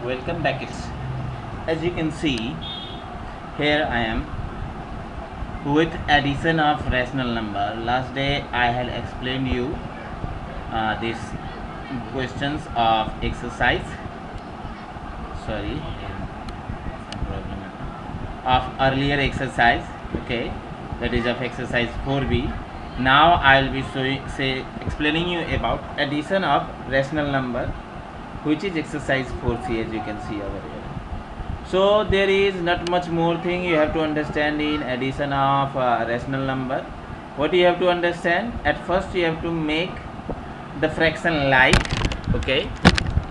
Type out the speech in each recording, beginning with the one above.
welcome back kids. As you can see, here I am with addition of rational number. Last day I had explained you these questions of exercise, sorry, some problem of earlier exercise, okay, that is of exercise 4b. Now I will be explaining you about addition of rational number, which is exercise 4c, as you can see over here. So there is not much more thing you have to understand in addition of rational number. What you have to understand, at first you have to make the fraction like, okay,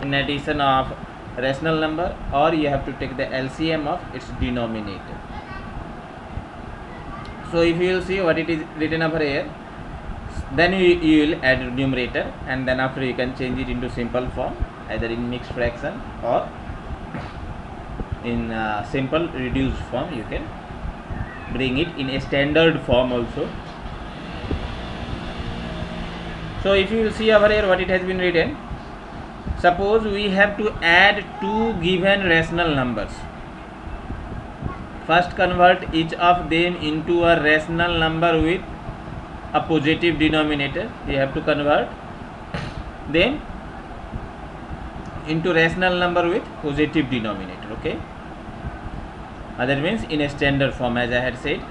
in addition of rational number, or you have to take the LCM of its denominator. So if you will see what it is written over here, then you will add numerator, and then after you can change it into simple form, either in mixed fraction or in simple reduced form. You can bring it in a standard form also. So if you will see over here what it has been written, suppose we have to add two given rational numbers. First convert each of them into a rational number with a positive denominator. You have to convert them into rational number with positive denominator, okay. That means in a standard form, as I had said.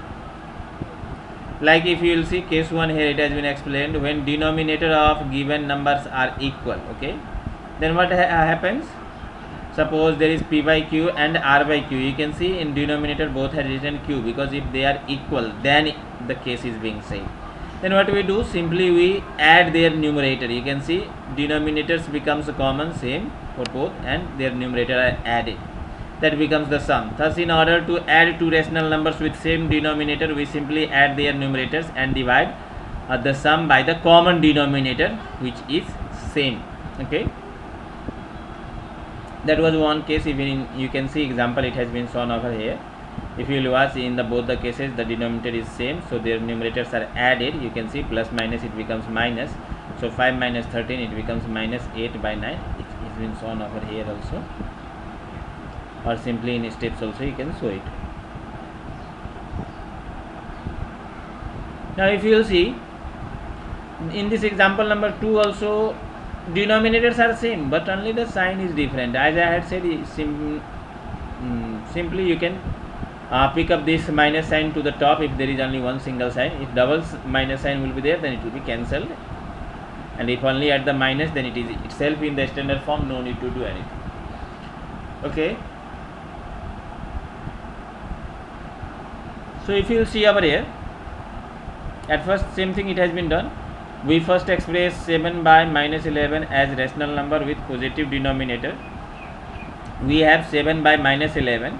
Like if you will see case 1 here, it has been explained, when denominator of given numbers are equal, okay, then what happens? Suppose there is p by q and r by q. You can see in denominator both had written q, because if they are equal, then the case is being said. Then what we do, simply we add their numerator. You can see denominators becomes common, same for both, and their numerator are added. That becomes the sum. Thus, in order to add two rational numbers with same denominator, we simply add their numerators and divide the sum by the common denominator, which is same, okay. That was one case. Even in, you can see example, it has been shown over here. If you will watch, in the both the cases the denominator is same, so their numerators are added. You can see plus minus, it becomes minus. So 5 minus 13, it becomes minus 8 by 9. It has been shown over here also, or simply in steps also you can show it. Now if you will see in this example number 2 also, denominators are same, but only the sign is different. As I had said, simply you can pick up this minus sign to the top if there is only one single sign. If double minus sign will be there, then it will be cancelled, and if only at the minus, then it is itself in the standard form, no need to do anything, okay. So if you see over here, at first same thing it has been done. We first express 7 by minus 11 as rational number with positive denominator. We have 7 by minus 11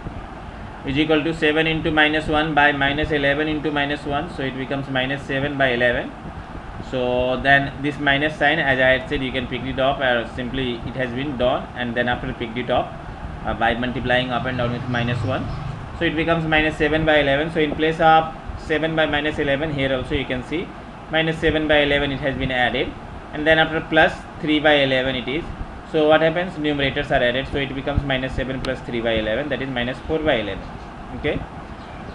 is equal to 7 into minus 1 by minus 11 into minus 1, so it becomes minus 7 by 11. So then this minus sign, as I had said, you can pick it up, or simply it has been done, and then after picked it up by multiplying up and down with minus 1. So it becomes minus 7 by 11. So in place of 7 by minus 11, here also you can see minus 7 by 11 it has been added, and then after plus 3 by 11 it is. So what happens, numerators are added, so it becomes minus 7 plus 3 by 11, that is minus 4 by 11, okay.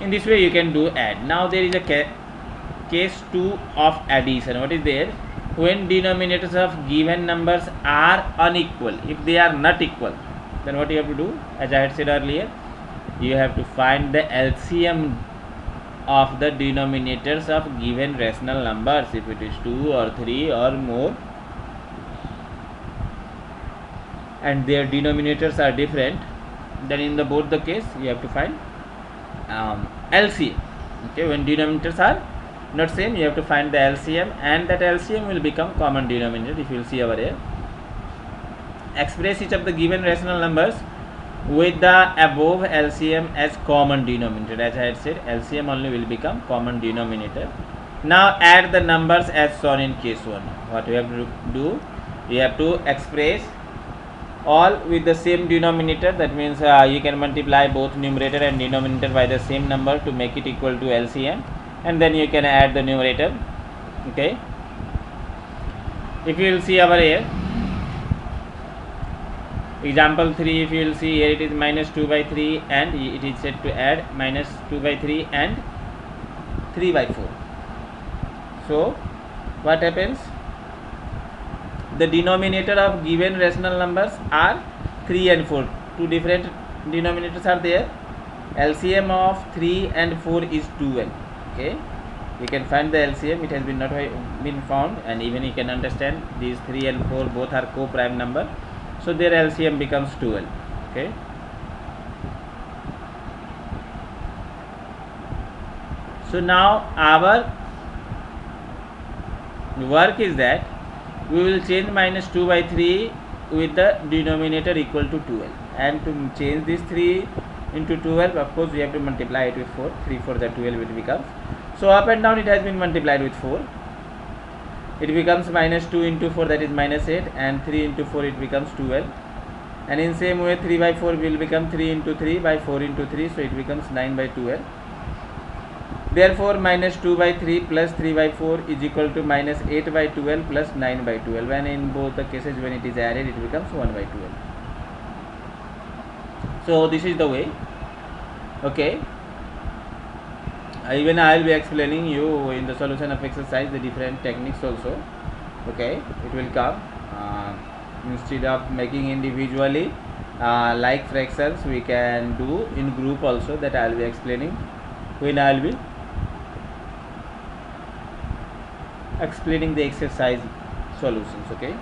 In this way you can do add. Now there is a case 2 of addition. What is there? When denominators of given numbers are unequal. If they are not equal, then what you have to do, as I had said earlier, you have to find the LCM of the denominators of given rational numbers. If it is 2 or 3 or more, and their denominators are different, then in the both the case you have to find LCM, okay. When denominators are not same, you have to find the LCM, and that LCM will become common denominator. If you will see over here, express each of the given rational numbers with the above LCM as common denominator. As I had said, LCM only will become common denominator. Now add the numbers as shown in case 1. What you have to do, you have to express all with the same denominator. That means you can multiply both numerator and denominator by the same number to make it equal to LCM, and then you can add the numerator, okay. If you will see over here, Example 3, if you will see here, it is minus 2 by 3 and it is said to add minus 2 by 3 and 3 by 4. So what happens? The denominator of given rational numbers are 3 and 4. Two different denominators are there. LCM of 3 and 4 is 12. Okay, you can find the LCM. It has been not been found, and even you can understand these 3 and 4 both are co-prime number, so their LCM becomes 12. Okay, so now our work is that we will change minus 2 by 3 with the denominator equal to 12, and to change this 3 into 12, of course we have to multiply it with 4. 3 4 the 12 it becomes. So up and down it has been multiplied with 4. It becomes minus 2 into 4, that is minus 8, and 3 into 4 it becomes 12. And in same way 3 by 4 will become 3 into 3 by 4 into 3, so it becomes 9 by 12. Therefore minus 2 by 3 plus 3 by 4 is equal to minus 8 by 12 plus 9 by 12, and in both the cases when it is added it becomes 1 by 12. So this is the way. Okay, even I will be explaining you in the solution of exercise the different techniques also. Okay, it will come instead of making individually like fractions, we can do in group also, that I will be explaining when I will be explaining the exercise solutions. Okay,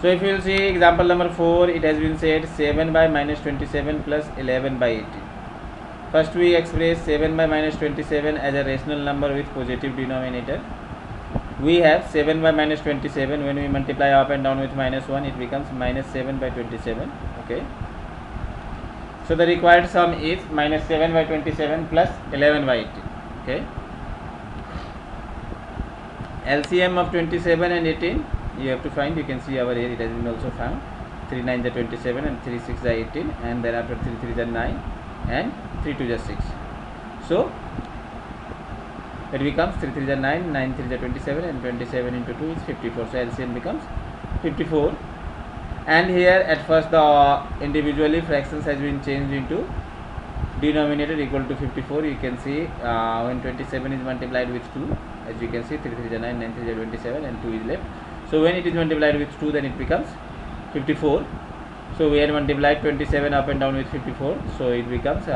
so if you will see example number 4, it has been said 7 by minus 27 plus 11 by 18. First we express 7 by minus 27 as a rational number with positive denominator. We have 7 by minus 27, when we multiply up and down with minus 1 it becomes minus 7 by 27. Okay, so the required sum is minus 7 by 27 plus 11 by 18. Okay, LCM of 27 and 18 you have to find. You can see over here it has been also found. 3 9 the 27 and 3 6 the 18, and then after 3 3 the 9 and 3 2 the 6. So it becomes 3 3 the 9, 9 3 the 27, and 27 into 2 is 54. So LCM becomes 54. And here at first the individually fractions has been changed into denominator equal to 54. You can see when 27 is multiplied with 2, as you can see 3 3 the 9, 9 3 the 27, and 2 is left. So when it is multiplied with 2, then it becomes 54. So we had multiplied 27 up and down with 54, so it becomes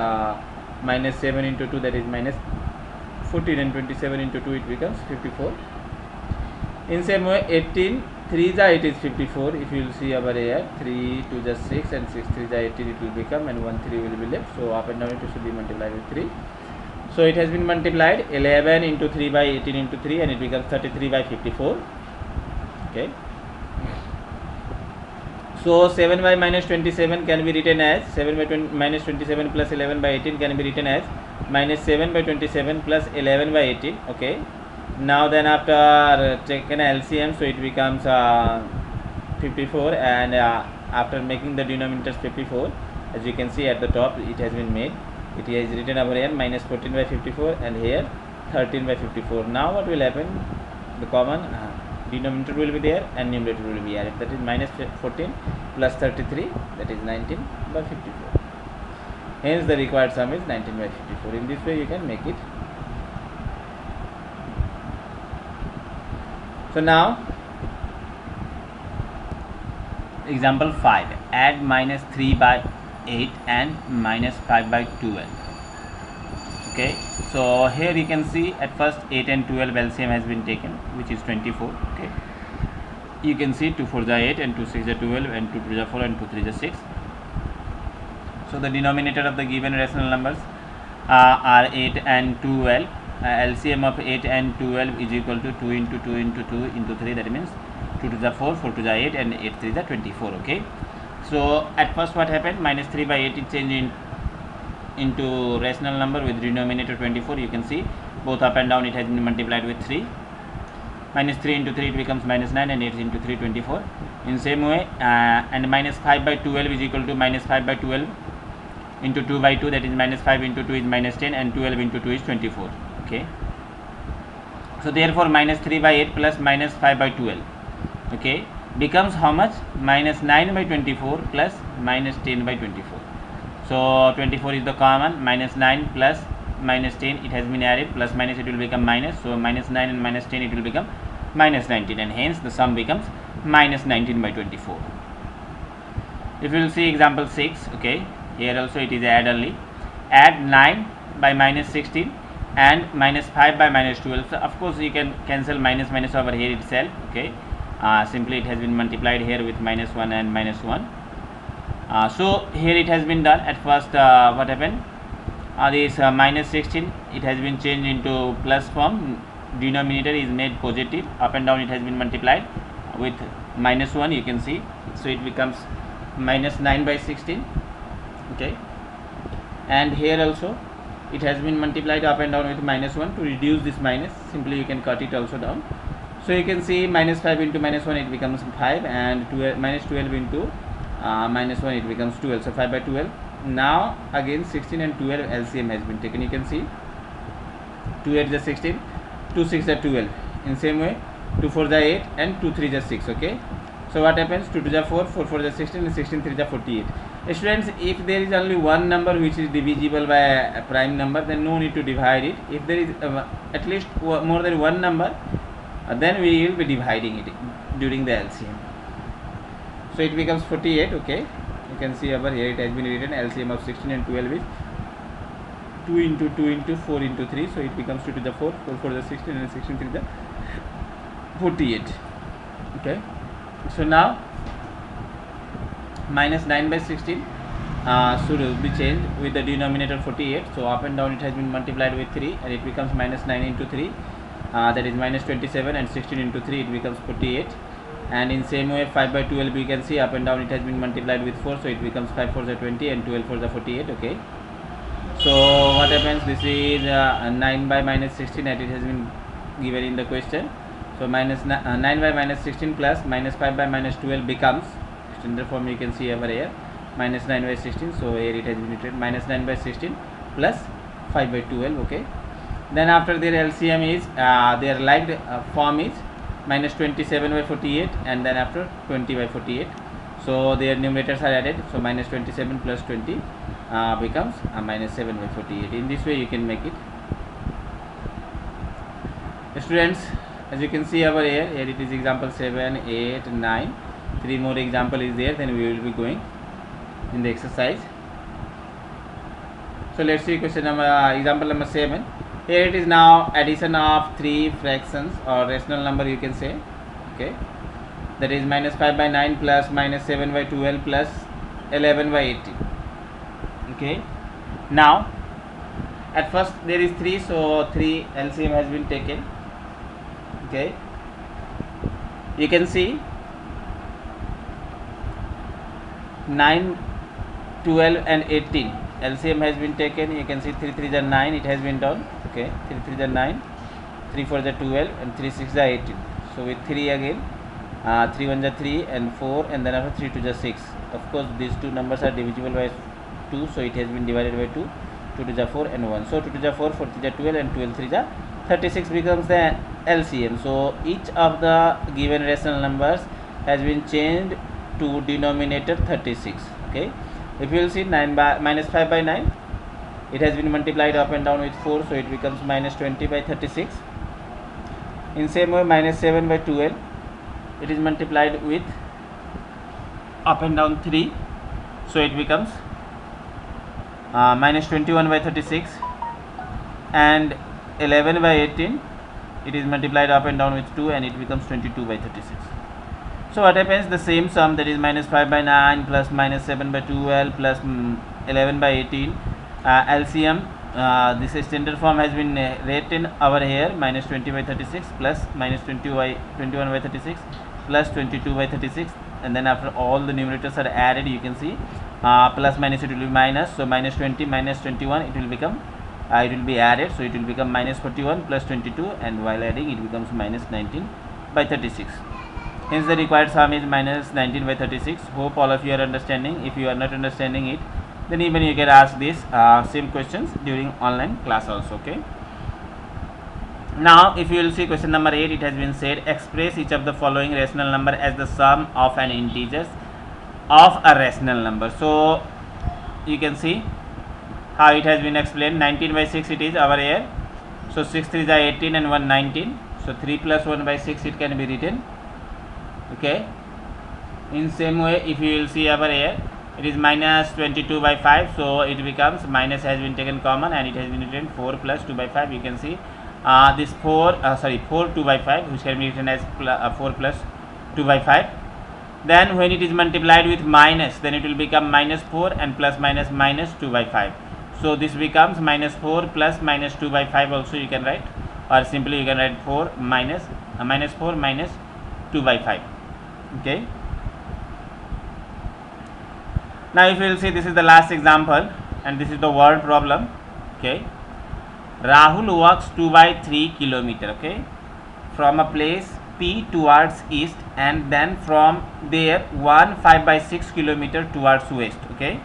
minus 7 into 2, that is minus 14, and 27 into 2 it becomes 54. In same way 18 3 the 8 is 54. If you will see over here 3 2 the 6 and 6 3 the 18 it will become, and 1 3 will be left. So up and down it should be multiplied with 3. So it has been multiplied 11 into 3 by 18 into 3, and it becomes 33 by 54. Okay, so 7 by minus 27 can be written as 7 by minus 27 plus 11 by 18 can be written as minus 7 by 27 plus 11 by 18. Okay, now then after taken LCM, so it becomes 54, and after making the denominators 54, as you can see at the top it has been made. It is written over here minus 14 by 54, and here 13 by 54. Now what will happen? The common denominator will be there and numerator will be added, that is minus 14 plus 33, that is 19 by 54. Hence the required sum is 19 by 54. In this way you can make it. So now example 5, add minus 3 by 8 and minus 5 by 12. Okay, so here you can see at first 8 and 12 LCM has been taken, which is 24. Okay, you can see 2 4 the 8 and 2 6 the 12 and 2 2 the 4 and 2 3 the 6. So the denominator of the given rational numbers are 8 and 12. LCM of 8 and 12 is equal to 2 into 2 into 2 into 3, that means 2 to the 4, 4 to the 8, and 8 3 the 24. Okay, so at first what happened, minus 3 by 8 is changed into rational number with denominator 24. You can see both up and down it has been multiplied with 3. Minus 3 into 3 it becomes minus 9, and 8 into 3 24. In same way and minus 5 by 12 is equal to minus 5 by 12 into 2 by 2, that is minus 5 into 2 is minus 10, and 12 into 2 is 24. Okay, so therefore minus 3 by 8 plus minus 5 by 12. Okay, becomes how much? Minus 9 by 24 plus minus 10 by 24. So 24 is the common, minus 9 plus minus 10, it has been added, plus minus it will become minus, so minus 9 and minus 10 it will become minus 19, and hence the sum becomes minus 19 by 24. If you will see example 6, okay, here also it is add only. Add 9 by minus 16 and minus 5 by minus 12. So of course you can cancel minus minus over here itself, okay. Simply it has been multiplied here with minus 1 and minus 1. So here it has been done. At first what happened, this minus 16, it has been changed into plus form, denominator is made positive, up and down it has been multiplied with minus 1, you can see, so it becomes minus 9 by 16, okay. And here also it has been multiplied up and down with minus 1. To reduce this minus, simply you can cut it also down. So you can see minus 5 into minus 1, it becomes 5, and 12, minus 12 into minus 1, it becomes 12, so 5 by 12. Now again 16 and 12 LCM has been taken. You can see 2 8 is 16, 2 6 is 12. In same way 2 4 is 8 and 2 3 is 6, okay. So what happens? 2 2 is 4, 4 4 is 16, and 16 3 is 48. Students, if there is only one number which is divisible by a prime number, then no need to divide it. If there is at least more than one number, then we will be dividing it during the LCM. So it becomes 48, okay. You can see over here it has been written LCM of 16 and 12 is 2 into 2 into 4 into 3, so it becomes 2 to the 4, 4 4 is 16, and 16 3 is 48, okay. So now minus 9 by 16 should be changed with the denominator 48, so up and down it has been multiplied with 3, and it becomes minus 9 into 3, that is minus 27, and 16 into 3 it becomes 48. And in same way 5 by 12, you can see up and down it has been multiplied with 4, so it becomes 5 4 is 20 and 12 4 is 48, okay. So what happens, this is 9 by minus 16 that it has been given in the question. So minus 9 by minus 16 plus minus 5 by minus 12 becomes, standard form you can see over here, minus 9 by 16, so here it has been written minus 9 by 16 plus 5 by 12, okay. Then after their LCM is their like form is minus 27 by 48, and then after 20 by 48, so their numerators are added, so minus 27 plus 20 becomes minus 7 by 48. In this way you can make it. Students, as you can see over here, it is example 7, 8, 9, 3 more example is there, then we will be going in the exercise. So let's see question number example number 7. Here it is now addition of 3 fractions or rational number, you can say, okay, that is minus 5 by 9 plus minus 7 by 12 plus 11 by 18, okay. Now at first there is 3, so 3 LCM has been taken, okay. You can see 9, 12 and 18 LCM has been taken. You can see 3 3 is 9, it has been done, okay. 3 3 is 9, 3 4 is 12, and 3 6 is 18. So with 3 again, 3 1 is 3 and 4, and then after 3 2 is 6. Of course these two numbers are divisible by 2, so it has been divided by 2. 2 2 is 4 and 1. So 2 2 is 4, 4 3 is 12, and 12 3 is 36 becomes the LCM. So each of the given rational numbers has been changed to denominator 36, okay. If you will see 9 by minus 5 by 9, it has been multiplied up and down with 4, so it becomes minus 20 by 36. In same way minus 7 by 12, it is multiplied with up and down 3, so it becomes minus 21 by 36, and 11 by 18, it is multiplied up and down with 2, and it becomes 22 by 36. So what happens, the same sum, that is minus 5 by 9 plus minus 7 by 12 plus 11 by 18 LCM, this standard form has been written over here, minus 20 by 36 plus minus 21 by 36 plus 22 by 36, and then after all the numerators are added, you can see plus minus it will be minus, so minus 20 minus 21 it will become it will be added, so it will become minus 41 plus 22, and while adding it becomes minus 19 by 36. Hence the required sum is minus 19 by 36. Hope all of you are understanding. If you are not understanding it, then even you can ask these same questions during online class also, okay. Now if you will see question number 8, it has been said express each of the following rational number as the sum of an integers of a rational number. So you can see how it has been explained. 19 by 6 it is over here. So 6 3 is 18 and 1 19. So 3 plus 1 by 6 it can be written. Okay. In same way, if you will see over here, it is minus 22 by 5. So it becomes minus has been taken common and it has been written 4 plus 2 by 5. You can see this 4 2 by 5, which can be written as 4 plus 2 by 5. Then when it is multiplied with minus, then it will become minus 4 and plus minus minus 2 by 5. So this becomes minus 4 plus minus 2 by 5 also you can write, or simply you can write 4 minus 4 minus 2 by 5. Okay. Now if you will see, this is the last example and this is the word problem. Okay. Rahul walks 2 by 3 kilometer, okay, from a place P towards east, and then from there 5 by 6 kilometer towards west. Okay.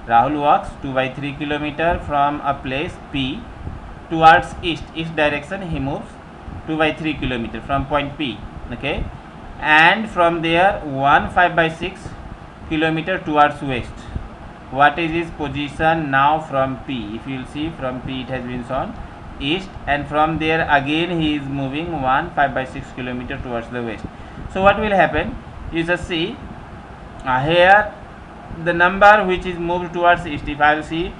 Rahul walks 2 by 3 kilometer from a place P towards east direction. He moves 2 by 3 kilometer from point P. Okay. And from there 5 by 6 kilometer towards west. What is his position now from P? If you will see, from P it has been shown east, and from there again he is moving 5 by 6 kilometer towards the west. So what will happen? You just see here the number which is moved towards east. If I will see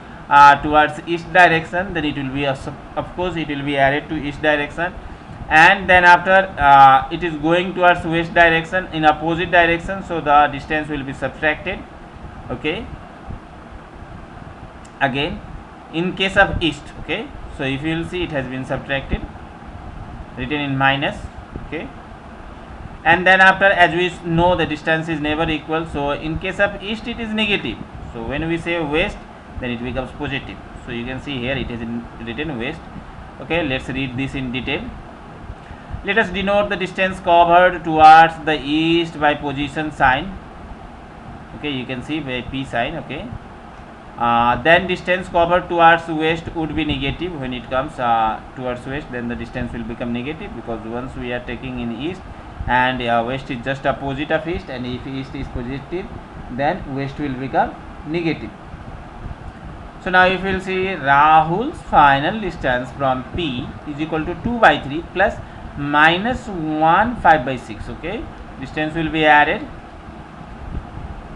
towards east direction, then it will be of course it will be added to east direction, and then after it is going towards west direction in opposite direction, so the distance will be subtracted. Okay. Again in case of east, okay, so if you will see, it has been subtracted, written in minus. Okay. And then after, as we know, the distance is never equal, so in case of east it is negative, so when we say west, then it becomes positive. So you can see here it is written west. Okay, let's read this in detail. Let us denote the distance covered towards the east by position sign. Okay, you can see by P sign. Okay. Then distance covered towards west would be negative. When it comes towards west, then the distance will become negative, because once we are taking in east, and west is just opposite of east, and if east is positive, then west will become negative. So now if you will see, Rahul's final distance from P is equal to 2 by 3 plus minus 5 by 6. Okay, distance will be added.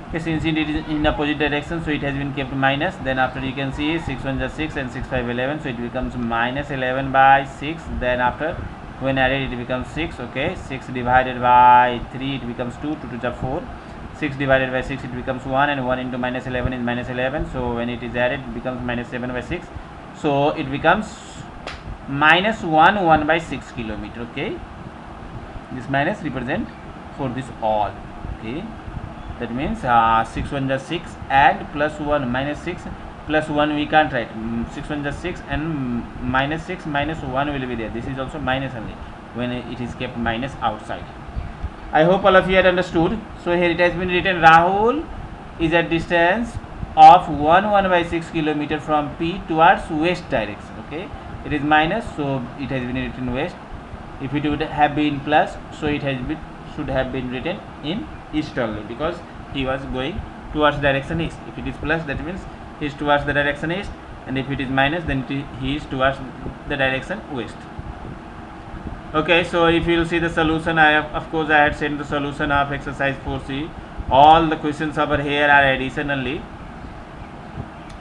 Okay, since it is in opposite direction, so it has been kept minus. Then after you can see 6 1 is 6 and 6 5 11, so it becomes minus 11 by 6. Then after when added it becomes 6. Okay, 6 divided by 3 it becomes 2, 2 to 4. 6 divided by 6 it becomes 1, and 1 into minus 11 is minus 11. So when it is added it becomes minus 7 by 6. So it becomes minus 1 by 6 kilometer. Okay, this minus represent for this all. Okay, that means 6 1 is 6 and plus 1 minus 6 plus 1 we can't write. 6 1 is 6 and minus 6 minus 1 will be there. This is also minus only when it is kept minus outside. I hope all of you had understood. So here it has been written, Rahul is at distance of 1 by 6 kilometer from P towards west direction. Okay, it is minus, so it has been written west. If it would have been plus, so it has been should have been written in east only, because he was going towards direction east. If it is plus, that means he is towards the direction east, and if it is minus, then he is towards the direction west. Okay, so if you will see the solution, I had sent the solution of exercise 4C. All the questions over here are additionally,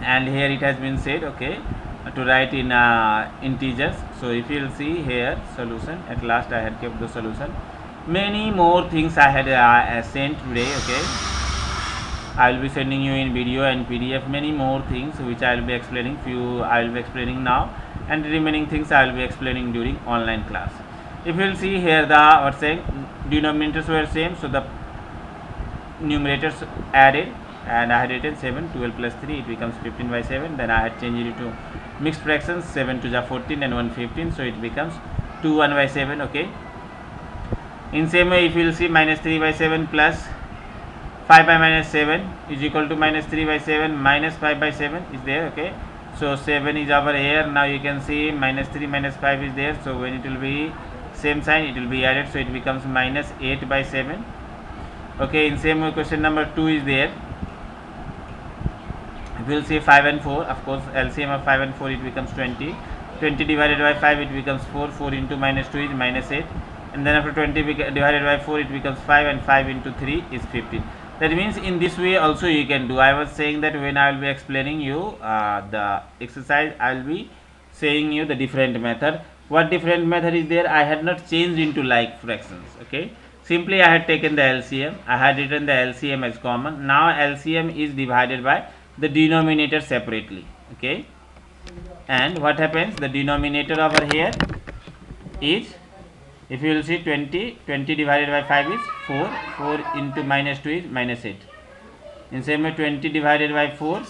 and here it has been said, okay, to write in integers. So if you will see here solution, at last I had kept the solution. Many more things I had sent today. Okay, I will be sending you in video and PDF many more things which I will be explaining. Few I will be explaining now, and the remaining things I will be explaining during online class. If you will see here, the what saying, denominators were same, so the numerators added, and I had written 7 12 plus 3 it becomes 15 by 7. Then I had changed it to mixed fractions, 7 to the 14 and 1 15, so it becomes 2 1 by 7. Okay, in same way if you will see, minus 3 by 7 plus 5 by minus 7 is equal to minus 3 by 7 minus 5 by 7 is there. Okay, So 7 is over here. Now you can see minus 3 minus 5 is there. So when it will be same sign, it will be added. So it becomes minus 8 by 7. Okay, in same way question number 2 is there. We will see 5 and 4. Of course, LCM of 5 and 4, it becomes 20. 20 divided by 5, it becomes 4. 4 into minus 2 is minus 8. And then after 20 divided by 4, it becomes 5. And 5 into 3 is 15. That means in this way also you can do. I was saying that when I will be explaining you the exercise, I will be saying you the different method. What different method is there? I had not changed into like fractions. Okay. Simply I had taken the LCM. I had written the LCM as common. Now LCM is divided by the denominator separately. Okay. And what happens? The denominator over here is, if you will see 20 divided by 5 is 4. 4 into minus 2 is minus 8. In same way 20 divided by 4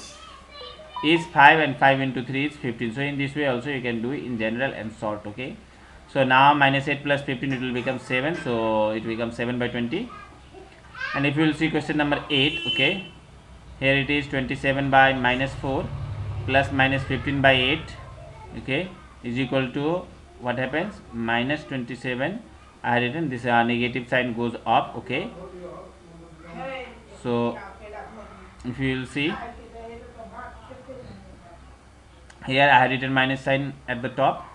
is 5 and 5 into 3 is 15. So in this way also you can do it in general and short. Okay. So now minus 8 plus 15, it will become 7. So it becomes 7 by 20. And if you will see question number 8, okay, here it is 27 by minus 4 plus minus 15 by 8, okay, is equal to what happens? Minus 27. I had written this negative sign goes up. Okay. So if you will see here, I had written minus sign at the top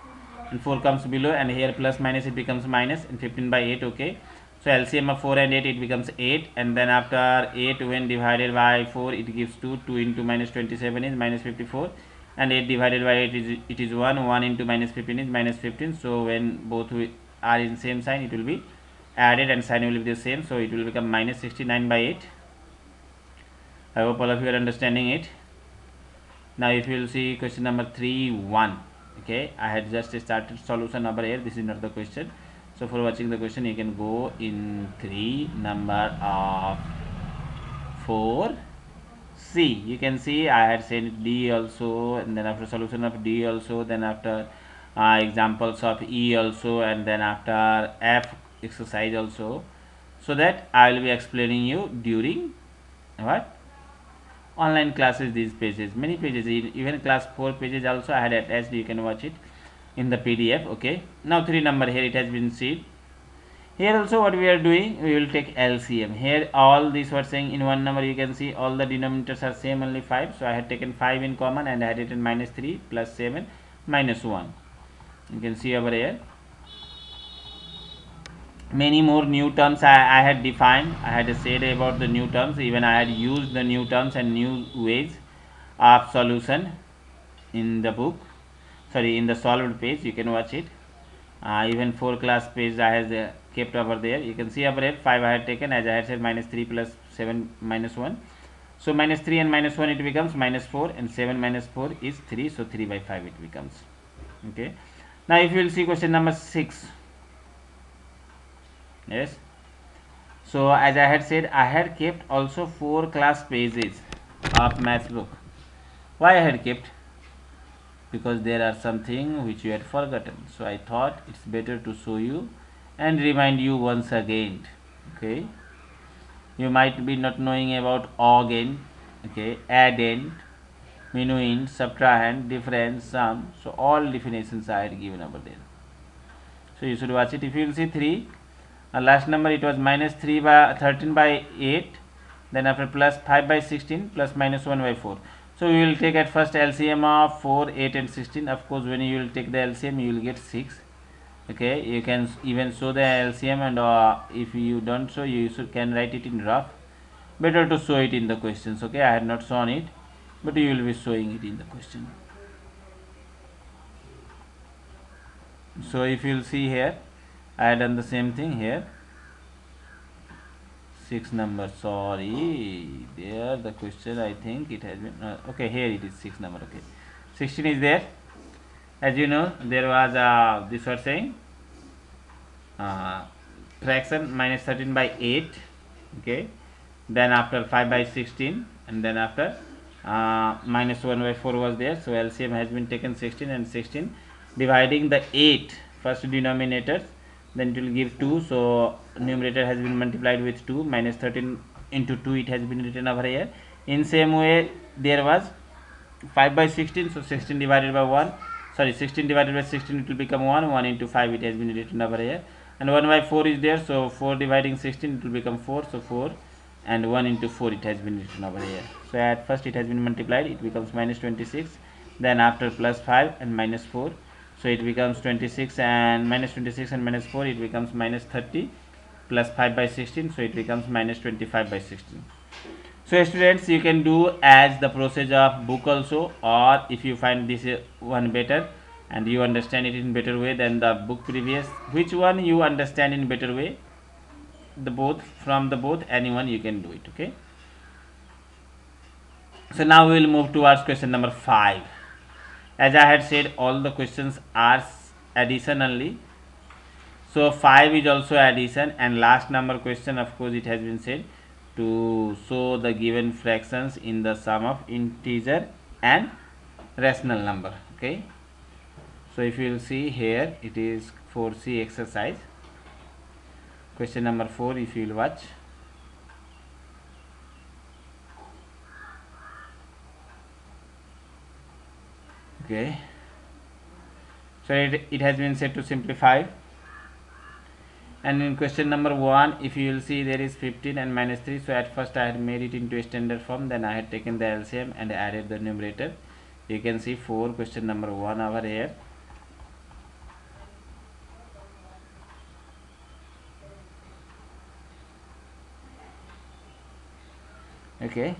and 4 comes below, and here plus minus it becomes minus, and 15 by 8. Okay. So LCM of 4 and 8, it becomes 8, and then after 8 when divided by 4, it gives 2. 2 into minus 27 is minus 54, and 8 divided by 8 is 1. 1 into minus 15 is minus 15. So when both are in same sign, it will be added and sign will be the same. So it will become minus 69 by 8. I hope all of you are understanding it. Now if you will see question number 3.1, okay, I had just started solution over here. This is not the question. So for watching the question, you can go in 3 number of 4C. You can see I had said D also, and then after solution of D also, then after examples of E also, and then after F exercise also, so that I will be explaining you during what? Online classes. These pages, many pages, even class 4 pages also I had attached. You can watch it in the PDF. Okay. Now 3 number, here it has been seen. Here also what we are doing, we will take LCM. Here all these were saying in 1 number, you can see all the denominators are same, only 5. So I had taken 5 in common, and I had written minus 3 plus 7 minus 1. You can see over here. Many more new terms I had defined. I had said about the new terms. Even I had used the new terms and new ways of solution in the book. Sorry, in the solved page. You can watch it. Even 4 class page I have kept over there. You can see over here 5 I had taken, as I had said, minus 3 plus 7 minus 1. So minus 3 and minus 1, it becomes minus 4, and 7 minus 4 is 3. So 3 by 5 it becomes. Okay. Now if you will see question number 6. Yes. So as I had said, I had kept also 4 class pages of maths book. Why I had kept? Because there are something which you had forgotten. So I thought it's better to show you and remind you once again. Okay. You might be not knowing about augend, okay, addend, minuend, subtrahend, difference, sum. So all definitions I had given over there. So you should watch it. If you will see 3. Last number, it was minus 3 by 13 by 8, then after plus 5 by 16 plus minus 1 by 4. So we will take at first LCM of 4, 8 and 16. Of course, when you will take the LCM, you will get 6. Okay, you can even show the LCM, and if you don't show, you can write it in rough. Better to show it in the questions. Okay, I had not shown it, but you will be showing it in the question. So if you will see here, I had done the same thing here. 6 number, sorry, there the question, I think it has been okay, here it is 6 number. Okay, 16 is there. As you know, there was this was saying fraction minus 13 by 8. Okay, then after 5 by 16, and then after minus 1 by 4 was there. So LCM has been taken 16, and 16 dividing the 8 first denominators, then it will give 2. So numerator has been multiplied with 2. Minus 13 into 2, it has been written over here. In same way, there was 5 by 16, so 16 divided by 1, sorry, 16 divided by 16, it will become 1. 1 into 5, it has been written over here, and 1 by 4 is there, so 4 dividing 16, it will become 4, so 4, and 1 into 4, it has been written over here. So at first it has been multiplied, it becomes minus 26, then after plus 5 and minus 4, so it becomes 26 and minus 26 and minus 4, it becomes minus 30, plus 5 by 16, so it becomes minus 25 by 16. So students, you can do as the process of book also, or if you find this one better and you understand it in better way than the book previous, which one you understand in better way, the both, from the both, anyone you can do it. Okay, so now we will move towards question number 5. As I had said, all the questions are addition only, so 5 is also addition, and last number question, of course, it has been said to show the given fractions in the sum of integer and rational number. Okay, so if you will see here, it is 4C exercise, question number 4, if you will watch. Okay, so it has been said to simplify, and in question number 1, if you will see, there is 15 and minus 3. So at first I had made it into a standard form, then I had taken the LCM and added the numerator. You can see 4, question number 1 over here. Okay,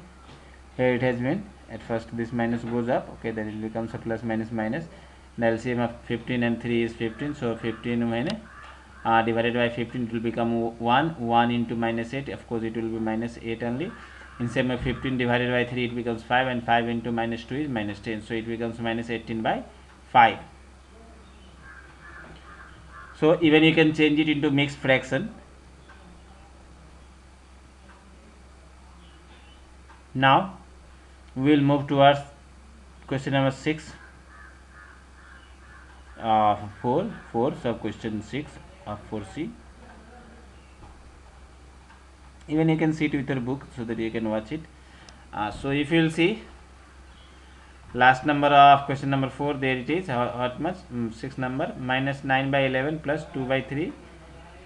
here it has been, at first this minus goes up, okay, then it becomes a plus minus minus. The LCM of 15 and 3 is 15, so 15 minus divided by 15, it will become 1 into minus 8, of course it will be minus 8 only. In same way, 15 divided by 3, it becomes 5, and 5 into minus 2 is minus 10, so it becomes minus 18 by 5. So even you can change it into mixed fraction. Now we will move towards question number 6, 4, so question 6 of 4C. Even you can see it with your book so that you can watch it. So if you will see, last number of question number 4, there it is, what much, 6 number, minus 9 by 11 plus 2 by 3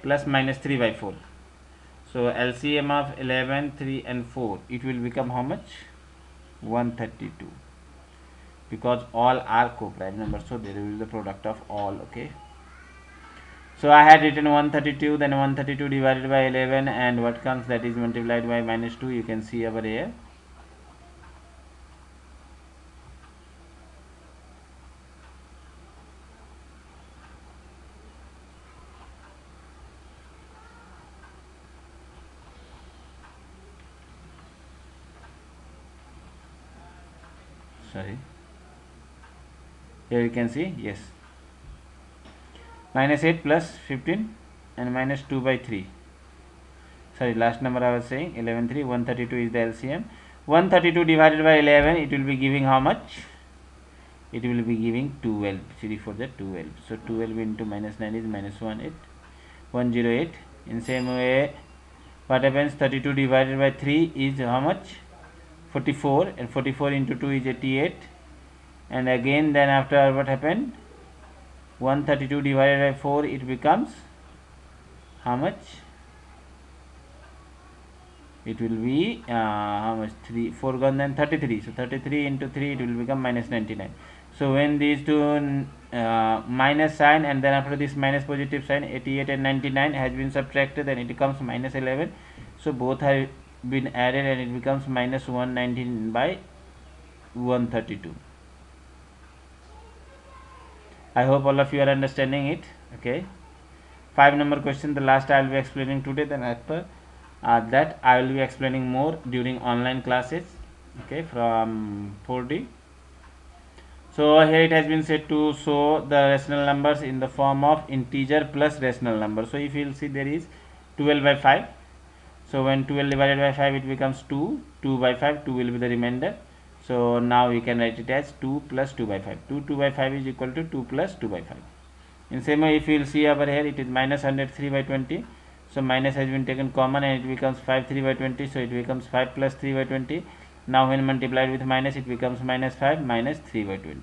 plus minus 3 by 4. So LCM of 11, 3 and 4, it will become how much? 132, because all are co-prime numbers, so there will be the product of all. Okay, so I had written 132, then 132 divided by 11, and what comes, that is multiplied by minus 2. You can see over here. Sorry, here you can see, yes, minus 8 plus 15 and minus 2 by 3. Sorry, last number I was saying 11, 3, 132 is the LCM. 132 divided by 11, it will be giving how much? It will be giving 12. 3 for the 12. So 12 into minus 9 is minus 18, 108. In same way, what happens? 32 divided by 3 is how much? 44, and 44 into 2 is 88. And again, then after what happened? 132 divided by 4, it becomes how much? It will be how much? 3, 4 gone, then 33. So 33 into 3, it will become minus 99. So when these two minus sign, and then after this minus positive sign, 88 and 99 has been subtracted, then it becomes minus 11. So both have been added, and it becomes minus 119 by 132. I hope all of you are understanding it. Okay, 5 number question, the last I will be explaining today, then after that I will be explaining more during online classes. Okay, from 4D. So here it has been said to show the rational numbers in the form of integer plus rational number. So if you will see, there is 12 by 5. So when 12 divided by 5, it becomes 2. 2 by 5, 2 will be the remainder. So now we can write it as 2 plus 2 by 5. 2 by 5 is equal to 2 plus 2 by 5. In same way, if you will see over here, it is minus 103 by 20. So minus has been taken common, and it becomes 5 3 by 20. So it becomes 5 plus 3 by 20. Now when multiplied with minus, it becomes minus 5 minus 3 by 20.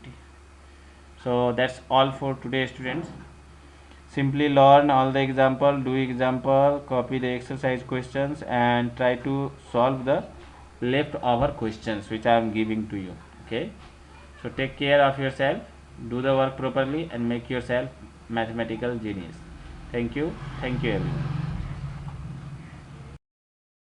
So that's all for today, students. Simply learn all the example, do example, copy the exercise questions, and try to solve the leftover questions which I am giving to you. Okay, so take care of yourself, do the work properly, and make yourself mathematical genius. Thank you everyone.